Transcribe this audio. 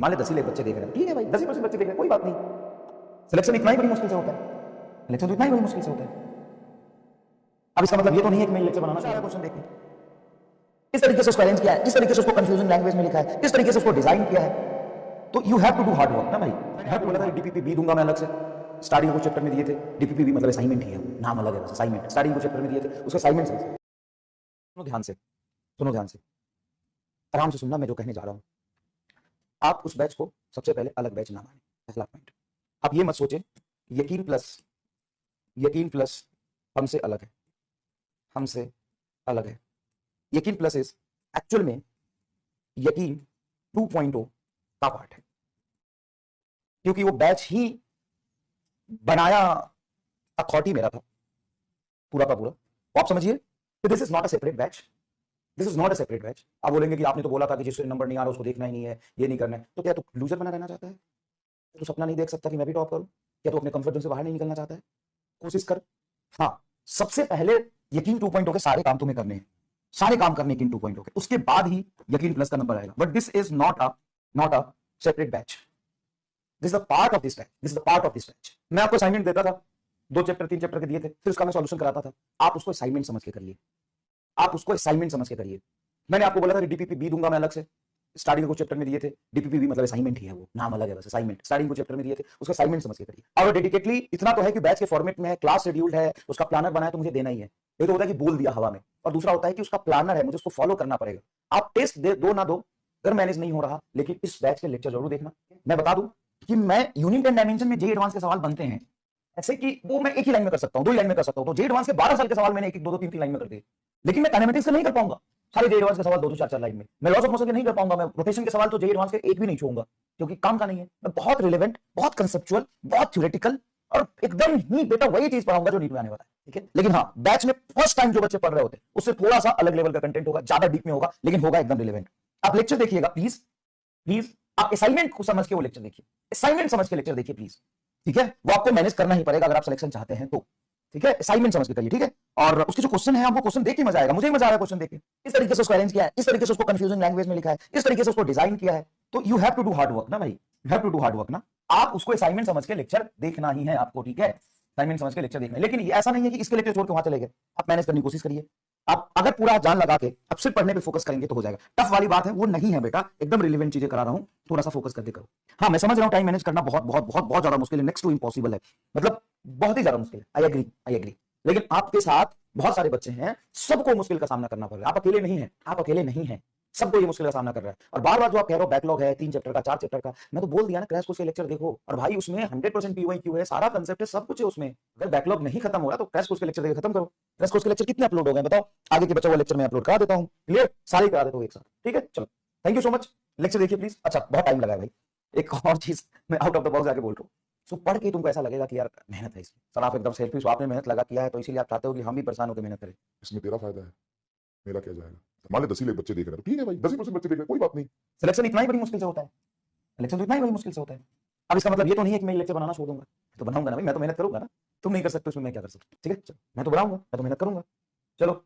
मान ले 10 ही लाख बच्चे देख रहे हैं, ठीक है भाई, 10% बच्चे देख रहे हैं, कोई बात नहीं। सिलेक्शन इतना ही बड़ी मुश्किल से होता है, सिलेक्शन तो इतना ही बड़ी मुश्किल से होता है। अब इसका मतलब ये तो नहीं है कि मैं लेक्चर बनाना चाह रहा क्वेश्चन देखने, इस तरीके से उसको अरेंज किया है, इस तरीके से उसको कंफ्यूजन लैंग्वेज में लिखा है, इस तरीके से उसको डिजाइन किया है, तो you have to do hard work ना भाई। मैं बोला था डीपीपी बी दूंगा मैं अलग से, स्टार्टिंग को चैप्टर में दिए थे, डीपीपी बी मतलब असाइनमेंट ही है, नाम अलग है बस, असाइनमेंट स्टार्टिंग को चैप्टर में दिए थे, उसका असाइनमेंट समझ। सुनो ध्यान से, सुनो ध्यान से, आराम से सुनना मैं जो कहने जा रहा हूं। आप उस बैच को सबसे पहले अलग बैच ना माने, पहला पॉइंट। आप ये मत सोचे यकीन प्लस हमसे अलग है, हमसे अलग है। यकीन प्लस इज एक्चुअल में यकीन 2.0 का पार्ट है, क्योंकि वो बैच ही बनाया अथॉरिटी मेरा था पूरा का पूरा। आप समझिए कि this is not a separate batch, this is not a separate batch. आप बोलेंगे कि आपने तो बोला था कि जिससे नंबर नहीं आ रहा उसको देखना ही नहीं है, ये नहीं करना है, तो क्या तू लूजर बना रहना चाहता है? तू सपना नहीं देख सकता कि मैं भी टॉप करूं? क्या तू अपने कंफर्ट जोन से बाहर नहीं निकलना चाहता है? कोशिश कर। हाँ, सबसे पहले यकीन 2.0 के सारे काम तुम्हें करने हैं, सारे काम करने यकीन 2.0 के, उसके बाद ही यकीन प्लस का नंबर आएगा। But this is not a separate batch, this is the part of this batch, this is the part of this batch. मैं आपको असाइनमेंट देता था, 2 चैप्टर 3 चैप्टर के दिए थे, फिर उसका मैं सॉल्यूशन कराता था। आप उसको असाइनमेंट समझ के करिए, आप उसको असाइनमेंट समझ के करिए। मैंने आपको बोला था कि डीपीपी बी दूंगा मैं अलग से, स्टार्टिंग को चैप्टर में दिए थे, डीपीपी बी मतलब असाइनमेंट ही है, वो नाम अलग है बस, असाइनमेंट स्टार्टिंग को चैप्टर में दिए थे, उसका असाइनमेंट समझ के करिए। और डेडिकेटली इतना तो है कि बैच के फॉर्मेट में है, क्लास शेड्यूल्ड है, उसका प्लानर बनाया तो मुझे देना ही है। एक तो होता है कि बोल दिया हवा में, और दूसरा होता है कि उसका प्लानर है, मुझे उसको फॉलो करना पड़ेगा। आप टेस्ट दो ना दो, अगर मैनेज नहीं हो रहा, लेकिन इस बैच के लेक्चर जरूर देखना। मैं बता दूं कि मैं यूनिट एंड डायमेंशन में जे एडवांस के सवाल बनते हैं ऐसे कि वो मैं एक ही लाइन में कर सकता हूं, 2 ही लाइन में कर सकता हूं। तो जे एडवांस के 12 साल के सवाल मैंने 1-1 2-2 3-3 लाइन में कर दिए, लेकिन मैं काइनेमेटिक्स से नहीं कर पाऊंगा सारे जे एडवांस के सवाल 2-2 4-4 लाइन में। मैं लॉस ऑफ मोशन के नहीं कर पाऊंगा, मैं रोटेशन के सवाल तो जे एडवांस के एक भी नहीं छूऊंगा, क्योंकि काम का नहीं है। मैं बहुत रिलेवेंट, बहुत कंसेप्चुअल, बहुत थ्योरेटिकल और एकदम ही बेटा वही चीज पढ़ाऊंगा जो नीट में आने वाला है, ठीक है। लेकिन हाँ, बैच में फर्स्ट टाइम जो बच्चे पढ़ रहे होते हैं उससे थोड़ा सा अलग लेवल का कंटेंट होगा, ज्यादा डीप में होगा, लेकिन होगा एकदम रिलेवेंट। आप लेक्चर देखिएगा प्लीज, प्लीज आप असाइनमेंट को समझ के वो लेक्चर देखिए, असाइनमेंट समझ के लेक्चर देखिए प्लीज, ठीक है। वो आपको मैनेज करना ही पड़ेगा अगर आप सिलेक्शन चाहते हैं तो, ठीक है। असाइनमेंट समझ के करिए, ठीक है। और उसके जो क्वेश्चन है, आपको क्वेश्चन देख के मजा आएगा, मुझे मजा आ रहा है क्वेश्चन देख के। इस तरीके से उसको अरेंज किया है, इस तरीके से उसको कंफ्यूजन लैंग्वेज में लिखा है, इस तरीके से उसको डिजाइन किया है, तो you have to do hard work ना भाई, you have to do hard work ना। आप उसको असाइनमेंट समझ के लेक्चर देखना ही है आपको, ठीक है। असाइनमेंट समझ के लेक्चर देखना है, लेकिन ऐसा नहीं है कि इसके लेक्चर छोड़ के वहां चले गए। आप मैनेज करने की कोशिश करिए। आप अगर पूरा जान लगा के अब सिर्फ पढ़ने पे फोकस करेंगे तो हो जाएगा। टफ वाली बात है वो नहीं है बेटा, एकदम रिलेवेंट चीजें करा रहा हूं, थोड़ा सा फोकस करके करो। हाँ, मैं समझ रहा हूं टाइम मैनेज करना बहुत बहुत बहुत बहुत ज्यादा मुश्किल है, नेक्स्ट टू इम्पॉसिबल है, मतलब बहुत ही ज्यादा मुश्किल है। I agree, I agree. लेकिन आपके साथ बहुत सारे बच्चे हैं, सबको मुश्किल का सामना करना पड़ रहा है। आप अकेले नहीं हैं, आप अकेले नहीं हैं, सबको ये मुश्किल का सामना कर रहा है। और बार बार जो आप कह रहे हो बैकलॉग है 3 चैप्टर का 4 चैप्टर का, मैं तो बोल दिया ना क्रैश कोर्स के लेक्चर देखो, और भाई उसमें 100% पीवाईक्यू है, सारा कंसेप्ट है, सब कुछ है उसमें। अगर बैकलॉग नहीं खत्म हो रहा तो क्रैश कोर्स के लेक्चर देखकर खत्म करो। क्रैश कोर्स के लेक्चर कितने अपलोड हो गए बताओ, आगे के बचा हुआ लेक्चर मैं अपलोड करा देता हूँ, क्लियर, सारे करा देता हूँ एक साथ, ठीक है। चलो, thank you so much. Lecture देखिए प्लीज। अच्छा, बहुत टाइम लगा है भाई। एक और चीज मैं आउट ऑफ द बॉक्स जाके बोल रहा हूँ, सो पढ़ के तुमको ऐसा लगेगा कि यार मेहनत है इसमें, सर आप एकदम सेल्फिश हो, आपने मेहनत लगा किया है तो इसीलिए आप चाहते हो कि हम भी परेशान होकर मेहनत करें। इसमें तेरा फायदा है, मेरा क्या जाएगा। मान ले 10 ही लाख बच्चे देख रहे हैं, तो ठीक है भाई, 10% बच्चे देख रहे हैं, कोई बात नहीं। सिलेक्शन इतना ही बड़ी मुश्किल से होता है, सिलेक्शन तो इतना ही बड़ी मुश्किल से होता है। अब इसका मतलब ये तो नहीं है कि मैं लेक्चर बनाना छोड़ दूंगा, तो बनाऊंगा ना भाई, मैं तो मेहनत करूंगा ना, तुम नहीं कर सकते उसमें मैं क्या कर सकता हूँ, ठीक है। चलो, मैं तो बनाऊंगा, मैं तो मेहनत करूंगा। चलो